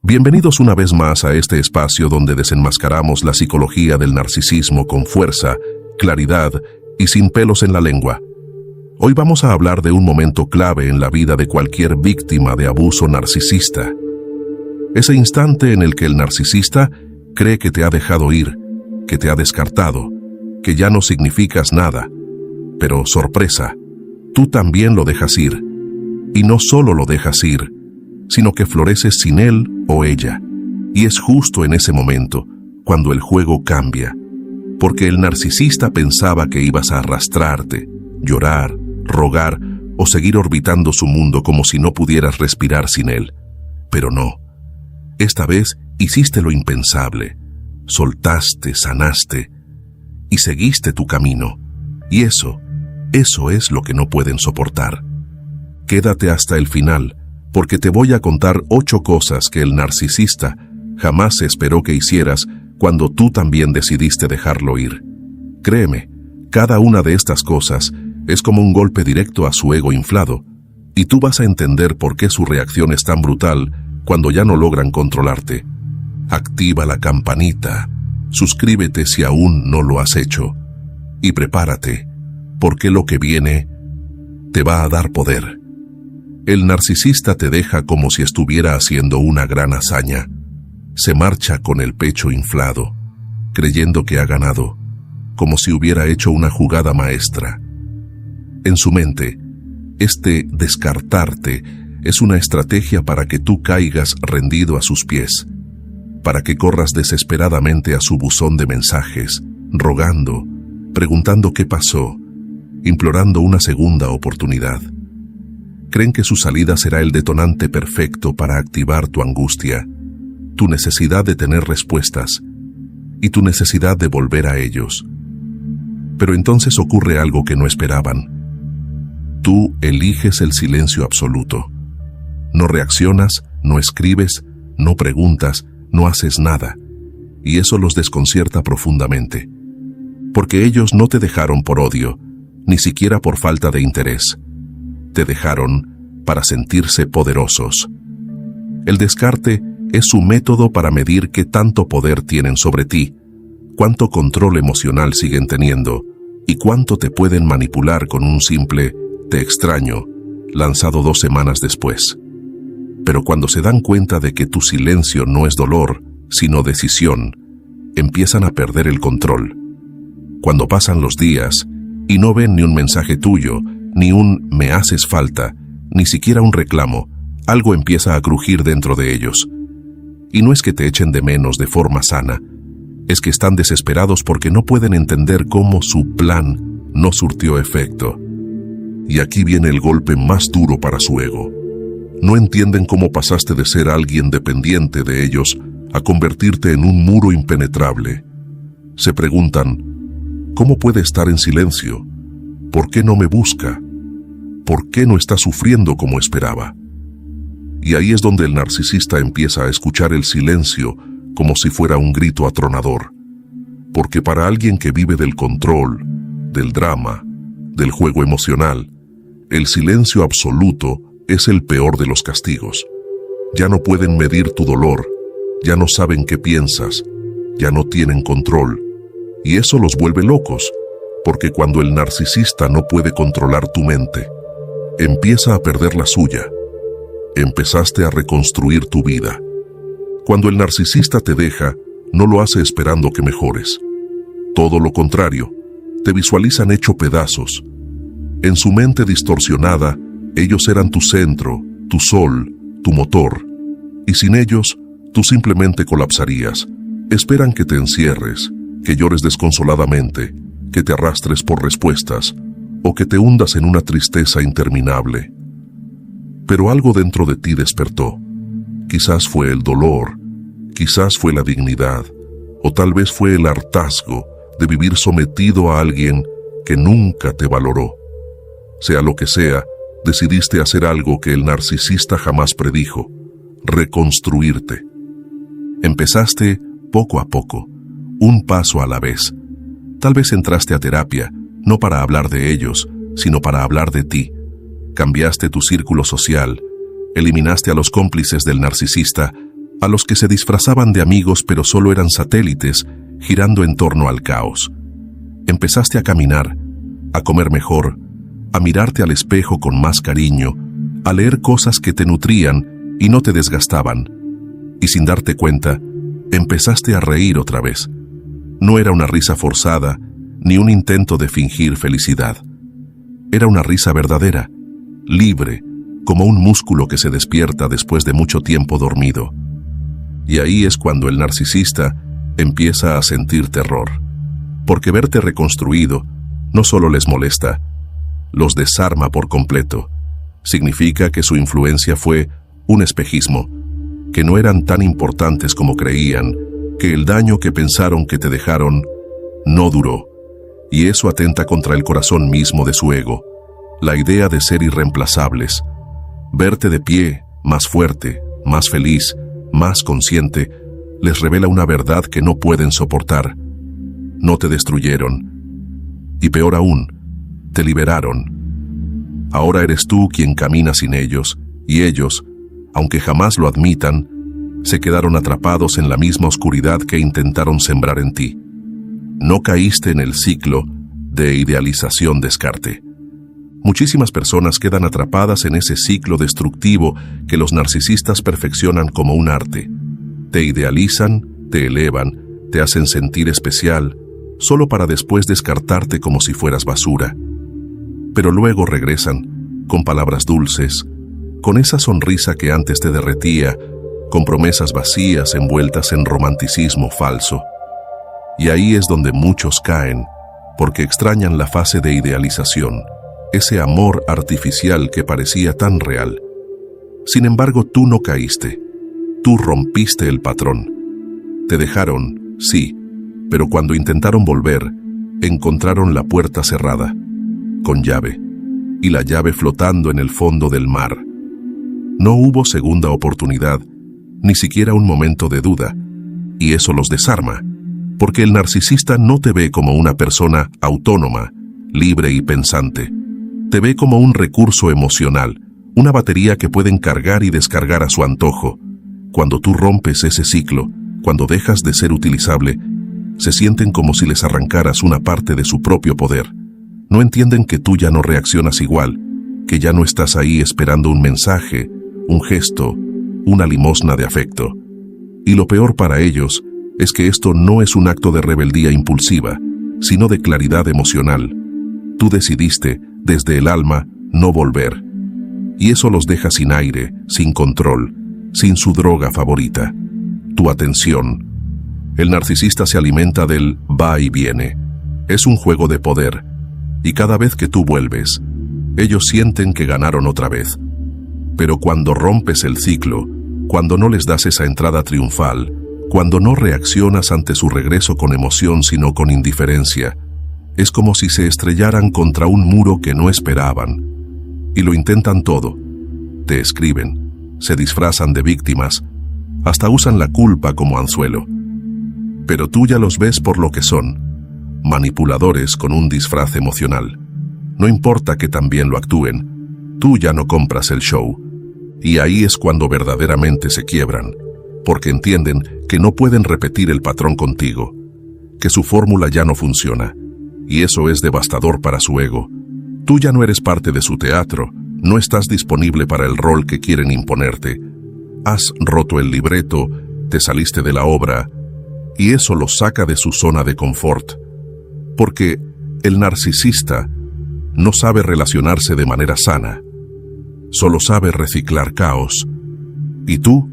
Bienvenidos una vez más a este espacio donde desenmascaramos la psicología del narcisismo con fuerza, claridad y sin pelos en la lengua. Hoy vamos a hablar de un momento clave en la vida de cualquier víctima de abuso narcisista. Ese instante en el que el narcisista cree que te ha dejado ir, que te ha descartado, que ya no significas nada. Pero, sorpresa, tú también lo dejas ir. Y no solo lo dejas ir, sino que floreces sin él o ella. Y es justo en ese momento cuando el juego cambia, porque el narcisista pensaba que ibas a arrastrarte, llorar, rogar o seguir orbitando su mundo como si no pudieras respirar sin él. Pero no. Esta vez hiciste lo impensable. Soltaste, sanaste y seguiste tu camino. Y eso es lo que no pueden soportar. Quédate hasta el final, porque te voy a contar 8 cosas que el narcisista jamás esperó que hicieras cuando tú también decidiste dejarlo ir. Créeme, cada una de estas cosas es como un golpe directo a su ego inflado, y tú vas a entender por qué su reacción es tan brutal cuando ya no logran controlarte. Activa la campanita, suscríbete si aún no lo has hecho, y prepárate, porque lo que viene te va a dar poder. El narcisista te deja como si estuviera haciendo una gran hazaña. Se marcha con el pecho inflado, creyendo que ha ganado, como si hubiera hecho una jugada maestra. En su mente, este descartarte es una estrategia para que tú caigas rendido a sus pies, para que corras desesperadamente a su buzón de mensajes, rogando, preguntando qué pasó, implorando una segunda oportunidad. Creen que su salida será el detonante perfecto para activar tu angustia, tu necesidad de tener respuestas y tu necesidad de volver a ellos. Pero entonces ocurre algo que no esperaban. Tú eliges el silencio absoluto. No reaccionas, no escribes, no preguntas, no haces nada. Y eso los desconcierta profundamente. Porque ellos no te dejaron por odio, ni siquiera por falta de interés. Te dejaron para sentirse poderosos. El descarte es su método para medir qué tanto poder tienen sobre ti, cuánto control emocional siguen teniendo y cuánto te pueden manipular con un simple "te extraño", lanzado 2 semanas después. Pero cuando se dan cuenta de que tu silencio no es dolor, sino decisión, empiezan a perder el control. Cuando pasan los días y no ven ni un mensaje tuyo, ni un "me haces falta", ni siquiera un reclamo, algo empieza a crujir dentro de ellos. Y no es que te echen de menos de forma sana, es que están desesperados porque no pueden entender cómo su plan no surtió efecto. Y aquí viene el golpe más duro para su ego. No entienden cómo pasaste de ser alguien dependiente de ellos a convertirte en un muro impenetrable. Se preguntan, ¿cómo puede estar en silencio? ¿Por qué no me busca? ¿Por qué no está sufriendo como esperaba? Y ahí es donde el narcisista empieza a escuchar el silencio como si fuera un grito atronador. Porque para alguien que vive del control, del drama, del juego emocional, el silencio absoluto es el peor de los castigos. Ya no pueden medir tu dolor, ya no saben qué piensas, ya no tienen control. Y eso los vuelve locos, porque cuando el narcisista no puede controlar tu mente, empieza a perder la suya. Empezaste a reconstruir tu vida. Cuando el narcisista te deja, no lo hace esperando que mejores. Todo lo contrario, te visualizan hecho pedazos. En su mente distorsionada, ellos eran tu centro, tu sol, tu motor. Y sin ellos, tú simplemente colapsarías. Esperan que te encierres, que llores desconsoladamente, que te arrastres por respuestas, o que te hundas en una tristeza interminable. Pero algo dentro de ti despertó. Quizás fue el dolor, quizás fue la dignidad, o tal vez fue el hartazgo de vivir sometido a alguien que nunca te valoró. Sea lo que sea, decidiste hacer algo que el narcisista jamás predijo: reconstruirte. Empezaste poco a poco, un paso a la vez. Tal vez entraste a terapia, no para hablar de ellos, sino para hablar de ti. Cambiaste tu círculo social, eliminaste a los cómplices del narcisista a los que se disfrazaban de amigos pero solo eran satélites girando en torno al caos. Empezaste a caminar, a comer mejor, a mirarte al espejo con más cariño, a leer cosas que te nutrían y no te desgastaban. Y sin darte cuenta, empezaste a reír otra vez. No era una risa forzada, ni un intento de fingir felicidad. Era una risa verdadera, libre, como un músculo que se despierta después de mucho tiempo dormido. Y ahí es cuando el narcisista empieza a sentir terror, porque verte reconstruido no solo les molesta, los desarma por completo. Significa que su influencia fue un espejismo, que no eran tan importantes como creían, que el daño que pensaron que te dejaron no duró, y eso atenta contra el corazón mismo de su ego, la idea de ser irreemplazables. Verte de pie, más fuerte, más feliz, más consciente, les revela una verdad que no pueden soportar. No te destruyeron, y peor aún, te liberaron. Ahora eres tú quien camina sin ellos, y ellos, aunque jamás lo admitan, se quedaron atrapados en la misma oscuridad que intentaron sembrar en ti. No caíste en el ciclo de idealización-descarte. Muchísimas personas quedan atrapadas en ese ciclo destructivo que los narcisistas perfeccionan como un arte. Te idealizan, te elevan, te hacen sentir especial, solo para después descartarte como si fueras basura. Pero luego regresan, con palabras dulces, con esa sonrisa que antes te derretía, con promesas vacías envueltas en romanticismo falso. Y ahí es donde muchos caen, porque extrañan la fase de idealización, ese amor artificial que parecía tan real. Sin embargo, tú no caíste. Tú rompiste el patrón. Te dejaron, sí, pero cuando intentaron volver, encontraron la puerta cerrada, con llave, y la llave flotando en el fondo del mar. No hubo segunda oportunidad, ni siquiera un momento de duda, y eso los desarma, porque el narcisista no te ve como una persona autónoma, libre y pensante. Te ve como un recurso emocional, una batería que pueden cargar y descargar a su antojo. Cuando tú rompes ese ciclo, cuando dejas de ser utilizable, se sienten como si les arrancaras una parte de su propio poder. No entienden que tú ya no reaccionas igual, que ya no estás ahí esperando un mensaje, un gesto, una limosna de afecto. Y lo peor para ellos es que esto no es un acto de rebeldía impulsiva, sino de claridad emocional. Tú decidiste, desde el alma, no volver. Y eso los deja sin aire, sin control, sin su droga favorita, tu atención. El narcisista se alimenta del va y viene. Es un juego de poder, y cada vez que tú vuelves, ellos sienten que ganaron otra vez. Pero cuando rompes el ciclo, cuando no les das esa entrada triunfal, cuando no reaccionas ante su regreso con emoción sino con indiferencia, es como si se estrellaran contra un muro que no esperaban. Y lo intentan todo. Te escriben, se disfrazan de víctimas, hasta usan la culpa como anzuelo. Pero tú ya los ves por lo que son, manipuladores con un disfraz emocional. No importa que también lo actúen, tú ya no compras el show. Y ahí es cuando verdaderamente se quiebran, porque entienden que no pueden repetir el patrón contigo, que su fórmula ya no funciona, y eso es devastador para su ego. Tú ya no eres parte de su teatro, no estás disponible para el rol que quieren imponerte. Has roto el libreto, te saliste de la obra, y eso los saca de su zona de confort. Porque el narcisista no sabe relacionarse de manera sana, solo sabe reciclar caos. Y tú,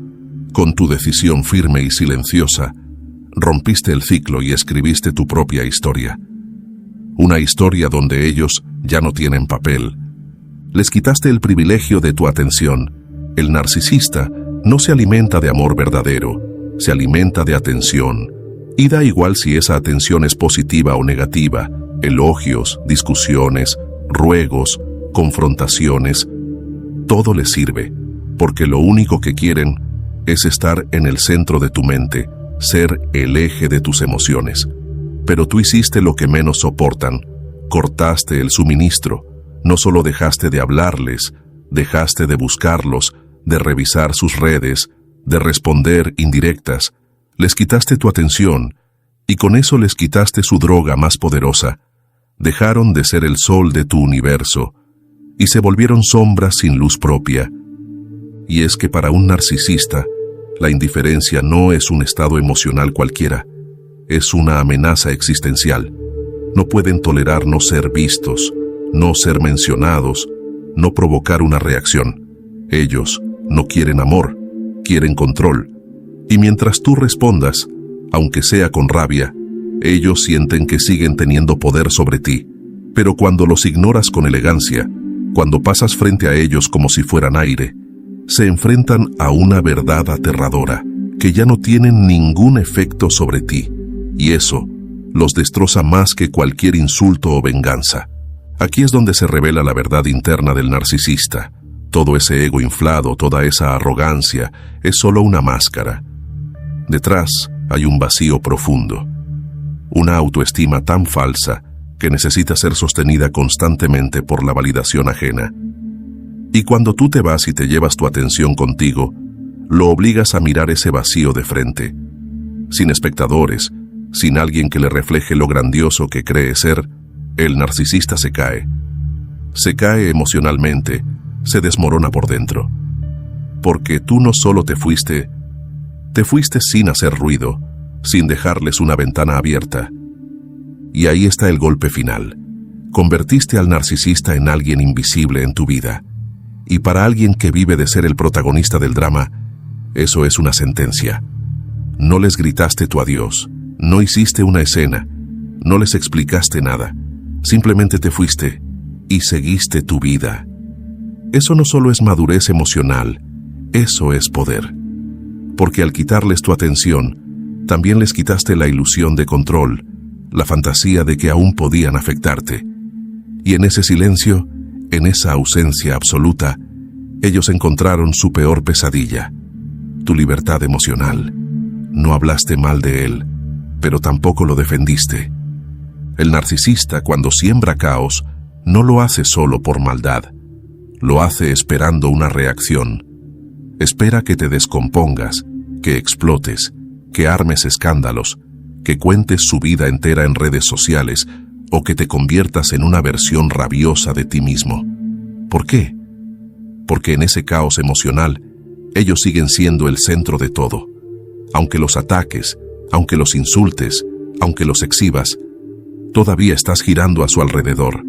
con tu decisión firme y silenciosa, rompiste el ciclo y escribiste tu propia historia. Una historia donde ellos ya no tienen papel. Les quitaste el privilegio de tu atención. El narcisista no se alimenta de amor verdadero, se alimenta de atención. Y da igual si esa atención es positiva o negativa, elogios, discusiones, ruegos, confrontaciones. Todo les sirve, porque lo único que quieren es estar en el centro de tu mente, ser el eje de tus emociones. Pero tú hiciste lo que menos soportan, cortaste el suministro. No solo dejaste de hablarles, dejaste de buscarlos, de revisar sus redes, de responder indirectas, les quitaste tu atención y con eso les quitaste su droga más poderosa. Dejaron de ser el sol de tu universo y se volvieron sombras sin luz propia. Y es que para un narcisista, la indiferencia no es un estado emocional cualquiera, es una amenaza existencial. No pueden tolerar no ser vistos, no ser mencionados, no provocar una reacción. Ellos no quieren amor, quieren control. Y mientras tú respondas, aunque sea con rabia, ellos sienten que siguen teniendo poder sobre ti. Pero cuando los ignoras con elegancia, cuando pasas frente a ellos como si fueran aire, se enfrentan a una verdad aterradora, que ya no tienen ningún efecto sobre ti. Y eso los destroza más que cualquier insulto o venganza. Aquí es donde se revela la verdad interna del narcisista. Todo ese ego inflado, toda esa arrogancia, es solo una máscara. Detrás hay un vacío profundo, una autoestima tan falsa que necesita ser sostenida constantemente por la validación ajena. Y cuando tú te vas y te llevas tu atención contigo, lo obligas a mirar ese vacío de frente, sin espectadores, sin alguien que le refleje lo grandioso que cree ser. El narcisista se cae emocionalmente, se desmorona por dentro. Porque tú no solo te fuiste sin hacer ruido, sin dejarles una ventana abierta. Y ahí está el golpe final. Convertiste al narcisista en alguien invisible en tu vida. Y para alguien que vive de ser el protagonista del drama, eso es una sentencia. No les gritaste tu adiós, no hiciste una escena, no les explicaste nada. Simplemente te fuiste y seguiste tu vida. Eso no solo es madurez emocional, eso es poder. Porque al quitarles tu atención, también les quitaste la ilusión de control, la fantasía de que aún podían afectarte. Y en ese silencio, en esa ausencia absoluta, ellos encontraron su peor pesadilla, tu libertad emocional. No hablaste mal de él, pero tampoco lo defendiste. El narcisista, cuando siembra caos, no lo hace solo por maldad. Lo hace esperando una reacción. Espera que te descompongas, que explotes, que armes escándalos, que cuentes su vida entera en redes sociales o que te conviertas en una versión rabiosa de ti mismo. ¿Por qué? Porque en ese caos emocional, ellos siguen siendo el centro de todo. Aunque los ataques, aunque los insultes, aunque los exhibas, todavía estás girando a su alrededor.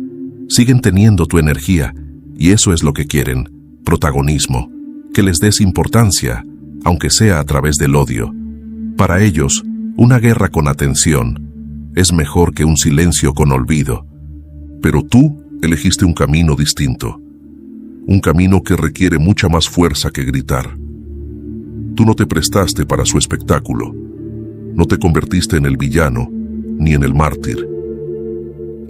Siguen teniendo tu energía y eso es lo que quieren, protagonismo, que les des importancia, aunque sea a través del odio. Para ellos, una guerra con atención es mejor que un silencio con olvido. Pero tú elegiste un camino distinto, un camino que requiere mucha más fuerza que gritar. Tú no te prestaste para su espectáculo, no te convertiste en el villano ni en el mártir.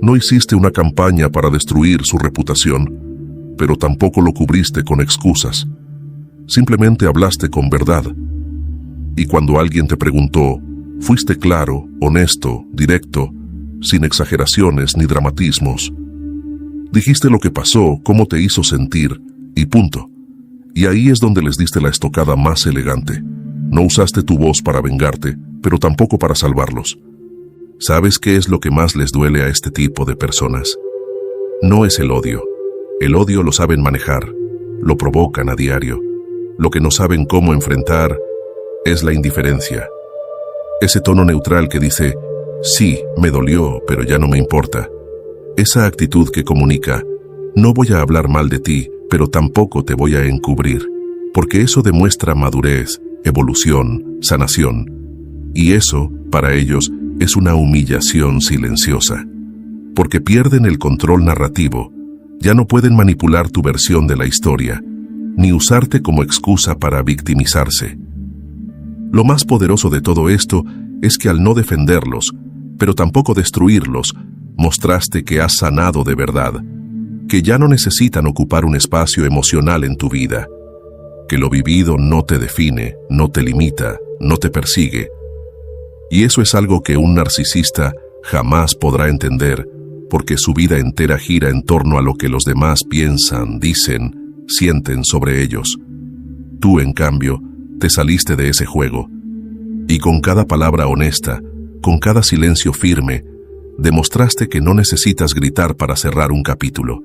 No hiciste una campaña para destruir su reputación, pero tampoco lo cubriste con excusas. Simplemente hablaste con verdad. Y cuando alguien te preguntó, fuiste claro, honesto, directo, sin exageraciones ni dramatismos. Dijiste lo que pasó, cómo te hizo sentir, y punto. Y ahí es donde les diste la estocada más elegante. No usaste tu voz para vengarte, pero tampoco para salvarlos. ¿Sabes qué es lo que más les duele a este tipo de personas? No es el odio. El odio lo saben manejar, lo provocan a diario. Lo que no saben cómo enfrentar es la indiferencia. Ese tono neutral que dice, sí, me dolió, pero ya no me importa. Esa actitud que comunica, no voy a hablar mal de ti, pero tampoco te voy a encubrir, porque eso demuestra madurez, evolución, sanación. Y eso, para ellos, es una humillación silenciosa. Porque pierden el control narrativo, ya no pueden manipular tu versión de la historia, ni usarte como excusa para victimizarse. Lo más poderoso de todo esto es que al no defenderlos, pero tampoco destruirlos, mostraste que has sanado de verdad, que ya no necesitan ocupar un espacio emocional en tu vida, que lo vivido no te define, no te limita, no te persigue. Y eso es algo que un narcisista jamás podrá entender, porque su vida entera gira en torno a lo que los demás piensan, dicen, sienten sobre ellos. Tú, en cambio, te saliste de ese juego. Y con cada palabra honesta, con cada silencio firme, demostraste que no necesitas gritar para cerrar un capítulo.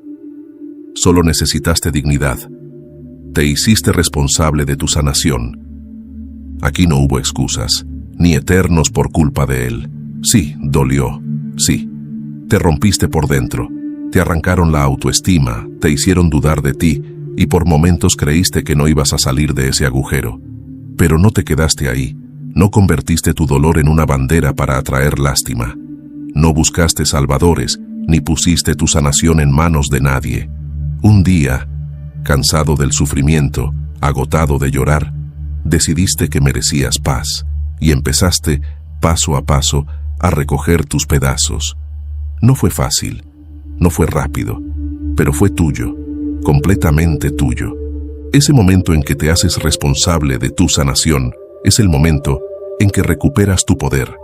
Solo necesitaste dignidad. Te hiciste responsable de tu sanación. Aquí no hubo excusas, ni eternos por culpa de él. Sí, dolió. Sí, te rompiste por dentro. Te arrancaron la autoestima, te hicieron dudar de ti, y por momentos creíste que no ibas a salir de ese agujero. Pero no te quedaste ahí. No convertiste tu dolor en una bandera para atraer lástima. No buscaste salvadores, ni pusiste tu sanación en manos de nadie. Un día, cansado del sufrimiento, agotado de llorar, decidiste que merecías paz, y empezaste, paso a paso, a recoger tus pedazos. No fue fácil, no fue rápido, pero fue tuyo, completamente tuyo. Ese momento en que te haces responsable de tu sanación es el momento en que recuperas tu poder,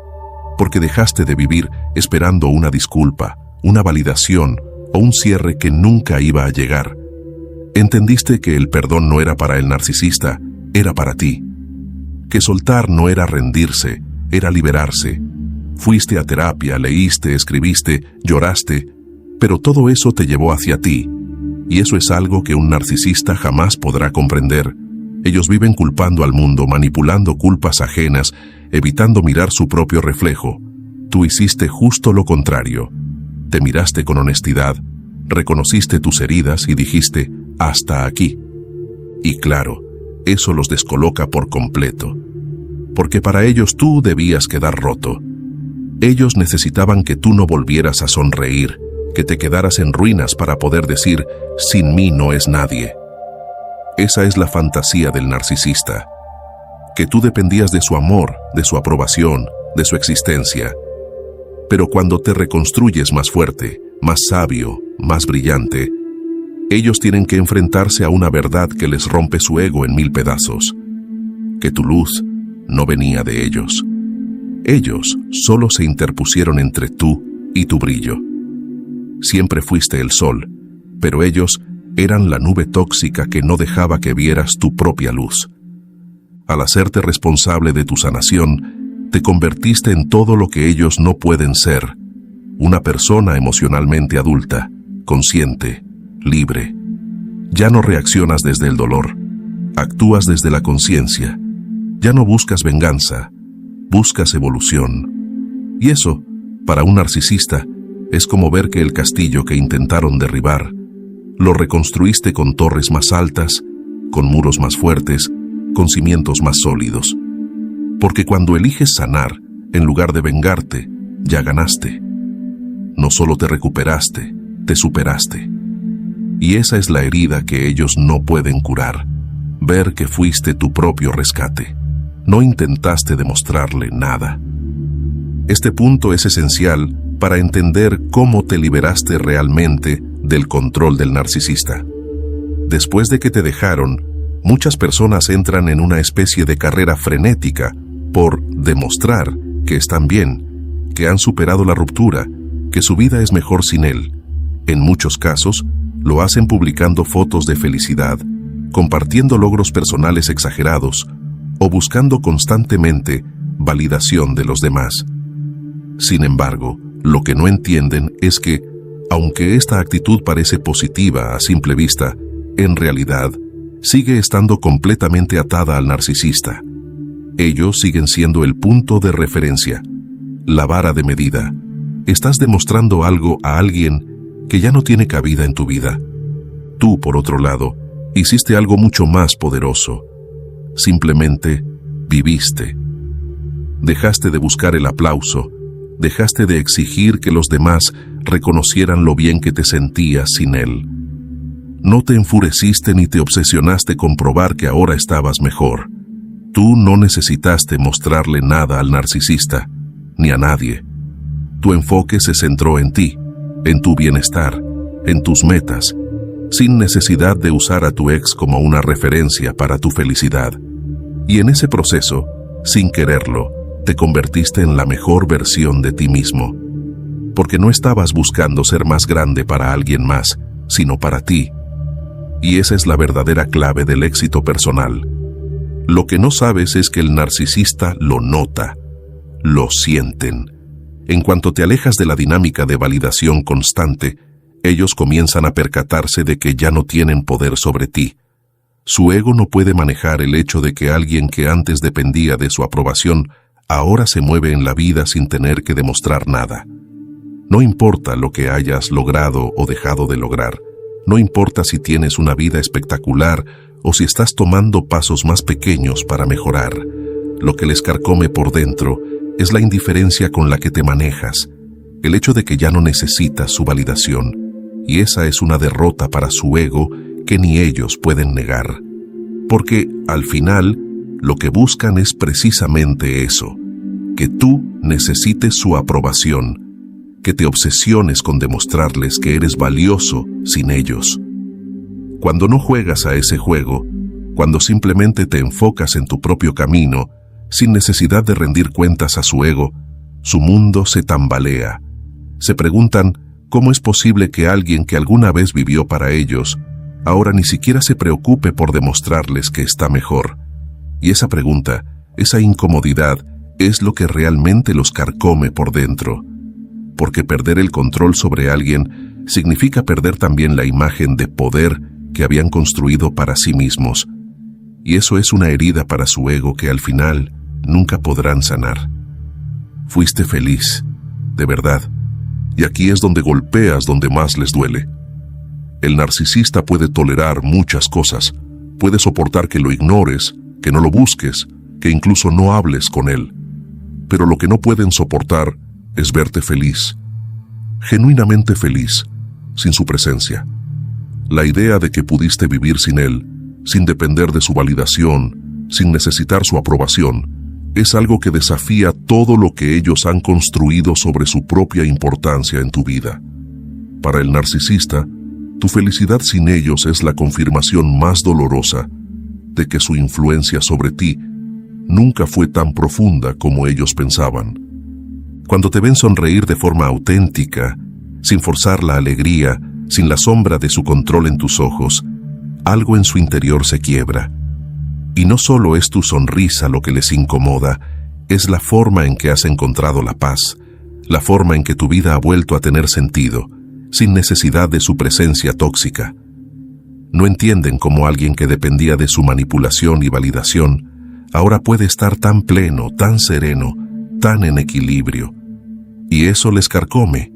porque dejaste de vivir esperando una disculpa, una validación o un cierre que nunca iba a llegar. Entendiste que el perdón no era para el narcisista, era para ti. Que soltar no era rendirse, era liberarse. Fuiste a terapia, leíste, escribiste, lloraste, pero todo eso te llevó hacia ti. Y eso es algo que un narcisista jamás podrá comprender. Ellos viven culpando al mundo, manipulando culpas ajenas, evitando mirar su propio reflejo. Tú hiciste justo lo contrario. Te miraste con honestidad, reconociste tus heridas y dijiste, hasta aquí. Y claro, eso los descoloca por completo. Porque para ellos tú debías quedar roto. Ellos necesitaban que tú no volvieras a sonreír, que te quedaras en ruinas para poder decir, sin mí no es nadie. Esa es la fantasía del narcisista, que tú dependías de su amor, de su aprobación, de su existencia. Pero cuando te reconstruyes más fuerte, más sabio, más brillante, ellos tienen que enfrentarse a una verdad que les rompe su ego en 1000 pedazos, que tu luz no venía de ellos. Ellos solo se interpusieron entre tú y tu brillo. Siempre fuiste el sol, pero ellos eran la nube tóxica que no dejaba que vieras tu propia luz. Al hacerte responsable de tu sanación, te convertiste en todo lo que ellos no pueden ser, una persona emocionalmente adulta, consciente, libre. Ya no reaccionas desde el dolor, actúas desde la conciencia. Ya no buscas venganza, buscas evolución. Y eso, para un narcisista, es como ver que el castillo que intentaron derribar, lo reconstruiste con torres más altas, con muros más fuertes, con cimientos más sólidos. Porque cuando eliges sanar, en lugar de vengarte, ya ganaste. No solo te recuperaste, te superaste. Y esa es la herida que ellos no pueden curar, ver que fuiste tu propio rescate. No intentaste demostrarle nada. Este punto es esencial para entender cómo te liberaste realmente del control del narcisista. Después de que te dejaron, muchas personas entran en una especie de carrera frenética por demostrar que están bien, que han superado la ruptura, que su vida es mejor sin él. En muchos casos, lo hacen publicando fotos de felicidad, compartiendo logros personales exagerados o buscando constantemente validación de los demás. Sin embargo, lo que no entienden es que, aunque esta actitud parece positiva a simple vista, en realidad sigue estando completamente atada al narcisista. Ellos siguen siendo el punto de referencia, la vara de medida. Estás demostrando algo a alguien que ya no tiene cabida en tu vida. Tú, por otro lado, hiciste algo mucho más poderoso. Simplemente viviste. Dejaste de buscar el aplauso, dejaste de exigir que los demás reconocieran lo bien que te sentías sin él. No te enfureciste ni te obsesionaste con probar que ahora estabas mejor. Tú no necesitaste mostrarle nada al narcisista, ni a nadie. Tu enfoque se centró en ti, en tu bienestar, en tus metas, sin necesidad de usar a tu ex como una referencia para tu felicidad. Y en ese proceso, sin quererlo, te convertiste en la mejor versión de ti mismo. Porque no estabas buscando ser más grande para alguien más, sino para ti. Y esa es la verdadera clave del éxito personal. Lo que no sabes es que el narcisista lo nota, lo sienten. En cuanto te alejas de la dinámica de validación constante, ellos comienzan a percatarse de que ya no tienen poder sobre ti. Su ego no puede manejar el hecho de que alguien que antes dependía de su aprobación ahora se mueve en la vida sin tener que demostrar nada. No importa lo que hayas logrado o dejado de lograr. No importa si tienes una vida espectacular o si estás tomando pasos más pequeños para mejorar. Lo que les carcome por dentro es la indiferencia con la que te manejas, el hecho de que ya no necesitas su validación, y esa es una derrota para su ego que ni ellos pueden negar. Porque, al final, lo que buscan es precisamente eso, que tú necesites su aprobación, que te obsesiones con demostrarles que eres valioso sin ellos. Cuando no juegas a ese juego, cuando simplemente te enfocas en tu propio camino, sin necesidad de rendir cuentas a su ego, su mundo se tambalea. Se preguntan cómo es posible que alguien que alguna vez vivió para ellos, ahora ni siquiera se preocupe por demostrarles que está mejor. Y esa pregunta, esa incomodidad, es lo que realmente los carcome por dentro. Porque perder el control sobre alguien significa perder también la imagen de poder que habían construido para sí mismos. Y eso es una herida para su ego que al final nunca podrán sanar. Fuiste feliz, de verdad, y aquí es donde golpeas donde más les duele. El narcisista puede tolerar muchas cosas, puede soportar que lo ignores, que no lo busques, que incluso no hables con él. Pero lo que no pueden soportar es verte feliz, genuinamente feliz, sin su presencia. La idea de que pudiste vivir sin él, sin depender de su validación, sin necesitar su aprobación, es algo que desafía todo lo que ellos han construido sobre su propia importancia en tu vida. Para el narcisista, tu felicidad sin ellos es la confirmación más dolorosa de que su influencia sobre ti nunca fue tan profunda como ellos pensaban. Cuando te ven sonreír de forma auténtica, sin forzar la alegría, sin la sombra de su control en tus ojos, algo en su interior se quiebra. Y no solo es tu sonrisa lo que les incomoda, es la forma en que has encontrado la paz, la forma en que tu vida ha vuelto a tener sentido, sin necesidad de su presencia tóxica. No entienden cómo alguien que dependía de su manipulación y validación, ahora puede estar tan pleno, tan sereno, tan en equilibrio. Y eso les carcome.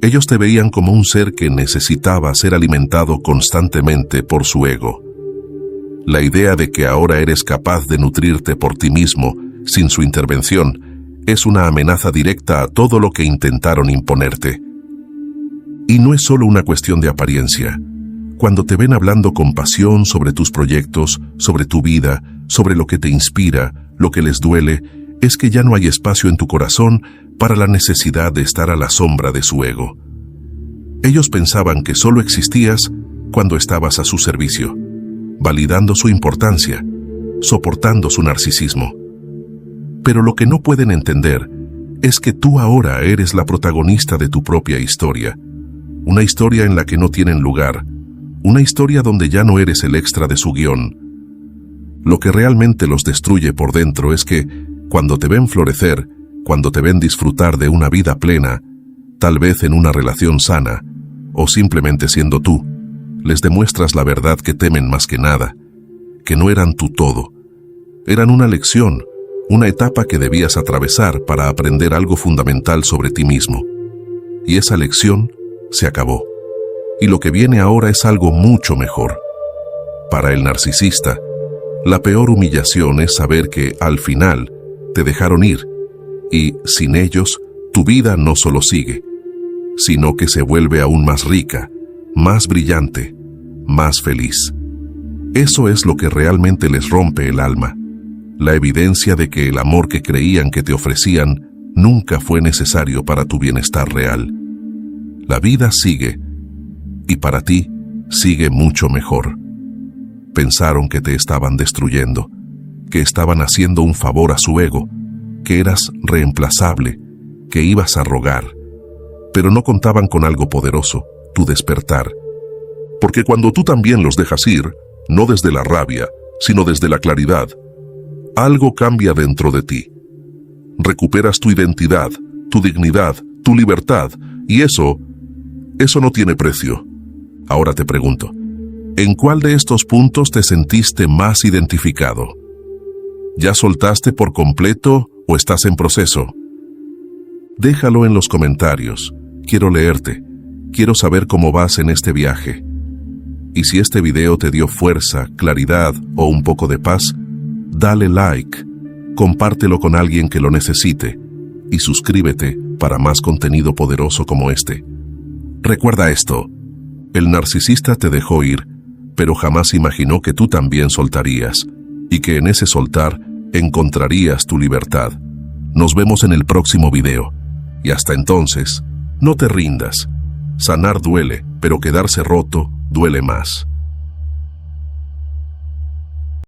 Ellos te veían como un ser que necesitaba ser alimentado constantemente por su ego. La idea de que ahora eres capaz de nutrirte por ti mismo, sin su intervención, es una amenaza directa a todo lo que intentaron imponerte. Y no es solo una cuestión de apariencia. Cuando te ven hablando con pasión sobre tus proyectos, sobre tu vida, sobre lo que te inspira, lo que les duele, es que ya no hay espacio en tu corazón para la necesidad de estar a la sombra de su ego. Ellos pensaban que solo existías cuando estabas a su servicio, validando su importancia, soportando su narcisismo. Pero lo que no pueden entender es que tú ahora eres la protagonista de tu propia historia, una historia en la que no tienen lugar, una historia donde ya no eres el extra de su guión. Lo que realmente los destruye por dentro es que, cuando te ven florecer, cuando te ven disfrutar de una vida plena, tal vez en una relación sana, o simplemente siendo tú, les demuestras la verdad que temen más que nada, que no eran tu todo. Eran una lección, una etapa que debías atravesar para aprender algo fundamental sobre ti mismo. Y esa lección se acabó. Y lo que viene ahora es algo mucho mejor. Para el narcisista, la peor humillación es saber que, al final, te dejaron ir, y, sin ellos, tu vida no solo sigue, sino que se vuelve aún más rica, más brillante, más feliz. Eso es lo que realmente les rompe el alma, la evidencia de que el amor que creían que te ofrecían nunca fue necesario para tu bienestar real. La vida sigue, y para ti sigue mucho mejor. Pensaron que te estaban destruyendo, que estaban haciendo un favor a su ego, que eras reemplazable, que ibas a rogar, pero no contaban con algo poderoso, tu despertar. Porque cuando tú también los dejas ir, no desde la rabia, sino desde la claridad, algo cambia dentro de ti. Recuperas tu identidad, tu dignidad, tu libertad, y eso no tiene precio. Ahora te pregunto, ¿en cuál de estos puntos te sentiste más identificado? ¿Ya soltaste por completo o estás en proceso? Déjalo en los comentarios. Quiero leerte. Quiero saber cómo vas en este viaje. Y si este video te dio fuerza, claridad o un poco de paz, dale like, compártelo con alguien que lo necesite y suscríbete para más contenido poderoso como este. Recuerda esto, el narcisista te dejó ir, pero jamás imaginó que tú también soltarías y que en ese soltar encontrarías tu libertad. Nos vemos en el próximo video y hasta entonces, no te rindas. Sanar duele, pero quedarse roto duele más.